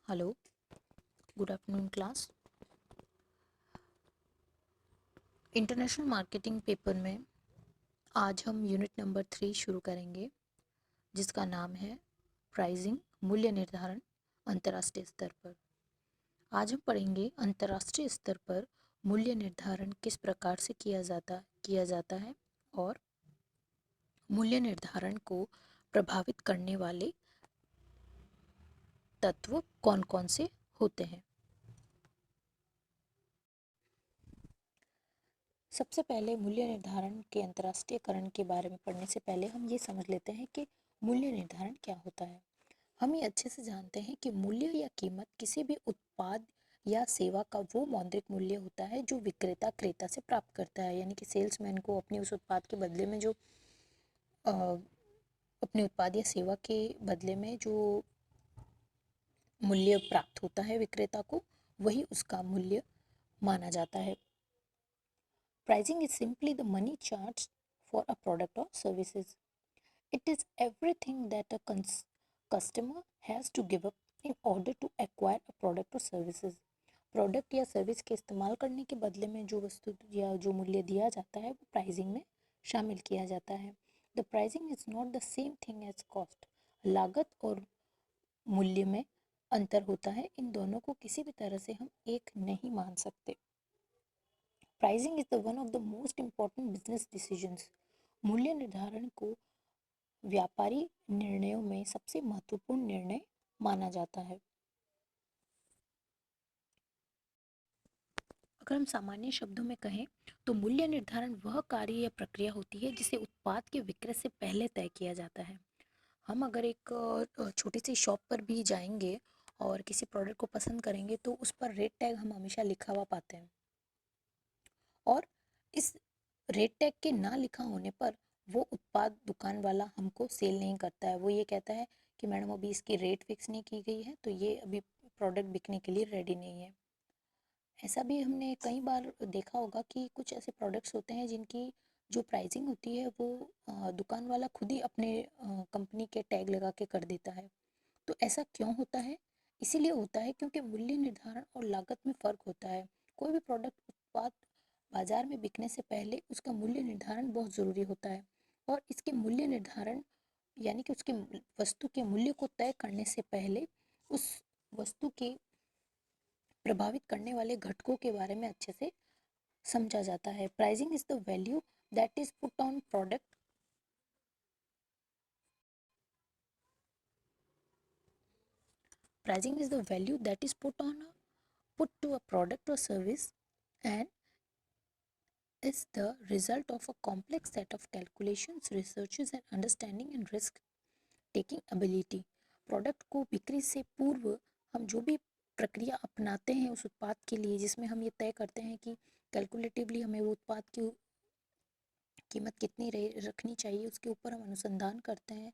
Hello, good afternoon class. International marketing paper में आज हम यूनिट नंबर 3 शुरू करेंगे, जिसका नाम है प्राइसिंग, मूल्य निर्धारण अंतर्राष्ट्रीय स्तर पर। आज हम पढ़ेंगे अंतर्राष्ट्रीय स्तर पर मूल्य निर्धारण किस प्रकार से किया जाता है और मूल्य निर्धारण को प्रभावित करने वाले तत्व कौन कौन से होते हैं। सबसे पहले मूल्य निर्धारण के अंतर्राष्ट्रीयकरण के बारे में पढ़ने से पहले हम ये समझ लेते हैं कि मूल्य निर्धारण क्या होता है। हम ये अच्छे से जानते हैं कि मूल्य या कीमत किसी भी उत्पाद या सेवा का वो मौद्रिक मूल्य होता है जो विक्रेता क्रेता से प्राप्त करता है, यानी कि सेल्समैन को अपने उस उत्पाद के बदले में जो अ, अपने उत्पाद या सेवा के बदले में जो मूल्य प्राप्त होता है विक्रेता को, वही उसका मूल्य माना जाता है। Pricing is simply the money charged for a product or services. It is everything that a customer has to give up in order to acquire a product or services. Product या सर्विस के इस्तेमाल करने के बदले में जो वस्तु या जो मूल्य दिया जाता है वो प्राइसिंग में शामिल किया जाता है। The pricing is not the same thing as cost. लागत और मूल्य में अंतर होता है, इन दोनों को किसी भी तरह से हम एक नहीं मान सकते। Pricing is the one of the most important business decisions. मूल्य निर्धारण को व्यापारी निर्णयों में सबसे महत्वपूर्ण निर्णय माना जाता है। अगर हम सामान्य शब्दों में कहें तो मूल्य निर्धारण वह कार्य या प्रक्रिया होती है जिसे उत्पाद के विक्रय से पहले तय किया जाता है। हम अगर एक छोटी सी शॉप पर भी जाएंगे और किसी प्रोडक्ट को पसंद करेंगे तो उस पर रेट टैग हम हमेशा लिखा हुआ पाते हैं, और इस रेट टैग के ना लिखा होने पर वो उत्पाद दुकान वाला हमको सेल नहीं करता है। वो ये कहता है कि मैडम अभी इसकी रेट फिक्स नहीं की गई है, तो ये अभी प्रोडक्ट बिकने के लिए रेडी नहीं है। ऐसा भी हमने कई बार देखा होगा कि कुछ ऐसे प्रोडक्ट्स होते हैं जिनकी जो प्राइसिंग होती है वो दुकान वाला खुद ही अपने कंपनी के टैग लगा के कर देता है। तो ऐसा क्यों होता है? इसीलिए होता है क्योंकि मूल्य निर्धारण और लागत में फ़र्क होता है। कोई भी प्रोडक्ट उत्पाद बाजार में बिकने से पहले उसका मूल्य निर्धारण बहुत ज़रूरी होता है, और इसके मूल्य निर्धारण यानी कि उसके वस्तु के मूल्य को तय करने से पहले उस वस्तु के प्रभावित करने वाले घटकों के बारे में अच्छे से समझा जाता है। Pricing is the value that is put on product. Pricing is the value that is put to a product or service, and is the result of a complex set of calculations, researches and understanding and risk taking ability. Product को बिक्री से पूर्व हम जो भी प्रक्रिया अपनाते हैं उस उत्पाद के लिए, जिसमें हम ये तय करते हैं कि कैलकुलेटिवली हमें वो उत्पाद की कीमत कितनी रखनी चाहिए, उसके ऊपर हम अनुसंधान करते हैं।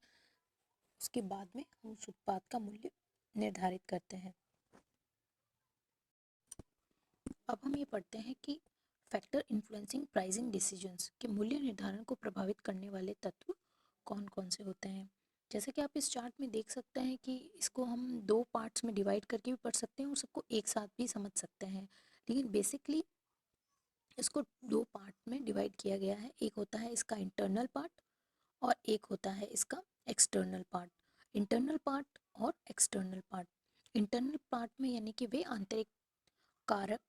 उसके बाद में हम उस उत्पाद का मूल्य निर्धारित करते हैं। अब हम ये पढ़ते हैं कि फैक्टर इन्फ्लुएंसिंग प्राइसिंग डिसीजंस के मूल्य निर्धारण को प्रभावित करने वाले तत्व कौन कौन से होते हैं। जैसे कि आप इस चार्ट में देख सकते हैं कि इसको हम दो पार्ट्स में डिवाइड करके भी पढ़ सकते हैं और सबको एक साथ भी समझ सकते हैं, लेकिन बेसिकली इसको दो पार्ट में डिवाइड किया गया है। एक होता है इसका इंटरनल पार्ट और एक होता है इसका एक्सटर्नल पार्ट। इंटरनल पार्ट और एक्सटर्नल पार्ट। इंटरनल पार्ट में यानी कि वे आंतरिक कारक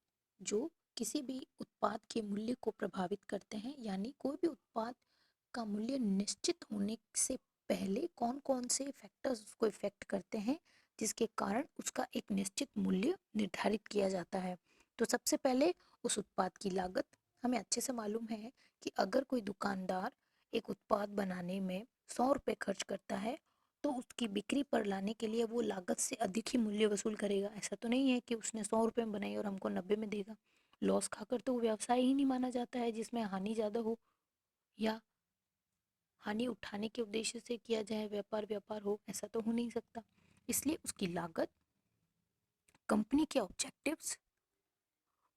जो किसी भी उत्पाद के मूल्य को प्रभावित करते हैं, यानी कोई भी उत्पाद का मूल्य निश्चित होने से पहले कौन कौन से फैक्टर्स उसको इफेक्ट करते हैं जिसके कारण उसका एक निश्चित मूल्य निर्धारित किया जाता है। तो सबसे पहले उस उत्पाद की लागत। हमें अच्छे से मालूम है कि अगर कोई दुकानदार एक उत्पाद बनाने में 100 रुपये खर्च करता है तो उसकी बिक्री पर लाने के लिए वो लागत से अधिक ही मूल्य वसूल करेगा। ऐसा तो नहीं है कि उसने 100 रुपये में बनाई और हमको 90 में देगा। लॉस खाकर तो वो व्यवसाय ही नहीं माना जाता है जिसमें हानि ज़्यादा हो, या हानि उठाने के उद्देश्य से किया जाए व्यापार व्यापार हो, ऐसा तो हो नहीं सकता। इसलिए उसकी लागत, कंपनी के ऑब्जेक्टिव्स,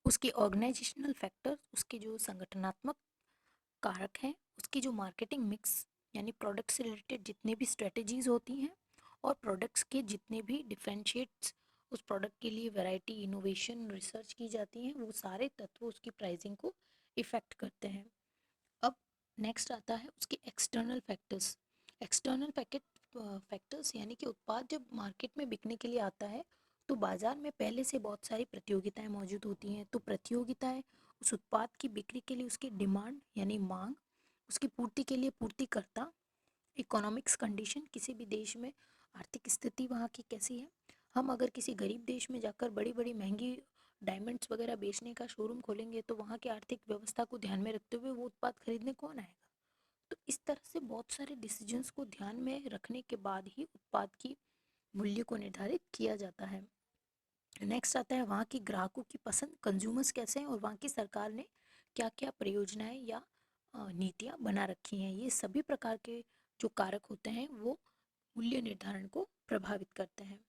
उसके ऑर्गेनाइजेशनल फैक्टर्स, उसके जो संगठनात्मक कारक हैं, उसकी जो मार्केटिंग मिक्स यानी प्रोडक्ट से रिलेटेड जितने भी स्ट्रेटजीज होती हैं, और प्रोडक्ट्स के जितने भी डिफरेंशिएट्स उस प्रोडक्ट के लिए वैरायटी, इनोवेशन, रिसर्च की जाती हैं, वो सारे तत्व उसकी प्राइसिंग को इफ़ेक्ट करते हैं। अब नेक्स्ट आता है उसके एक्सटर्नल फैक्टर्स। एक्सटर्नल फैक्टर्स यानी कि उत्पाद जब मार्केट में बिकने के लिए आता है तो बाजार में पहले से बहुत सारी प्रतियोगिताएं मौजूद होती हैं। तो प्रतियोगिताएं उस उत्पाद की बिक्री के लिए उसकी डिमांड यानी मांग, उसकी पूर्ति के लिए पूर्तिकर्ता, इकोनॉमिक्स कंडीशन, किसी भी देश में आर्थिक स्थिति वहाँ की कैसी है। हम अगर किसी गरीब देश में जाकर बड़ी बड़ी महंगी डायमंड्स वगैरह बेचने का शोरूम खोलेंगे तो वहाँ की आर्थिक व्यवस्था को ध्यान में रखते हुए वो उत्पाद खरीदने कौन आएगा। तो इस तरह से बहुत सारे डिसीजंस को ध्यान में रखने के बाद ही उत्पाद की मूल्य को निर्धारित किया जाता है। नेक्स्ट आता है वहाँ की ग्राहकों की पसंद, कंज्यूमर्स कैसे हैं और वहाँ की सरकार ने क्या क्या परियोजनाएं या नीतियाँ बना रखी हैं। ये सभी प्रकार के जो कारक होते हैं वो मूल्य निर्धारण को प्रभावित करते हैं।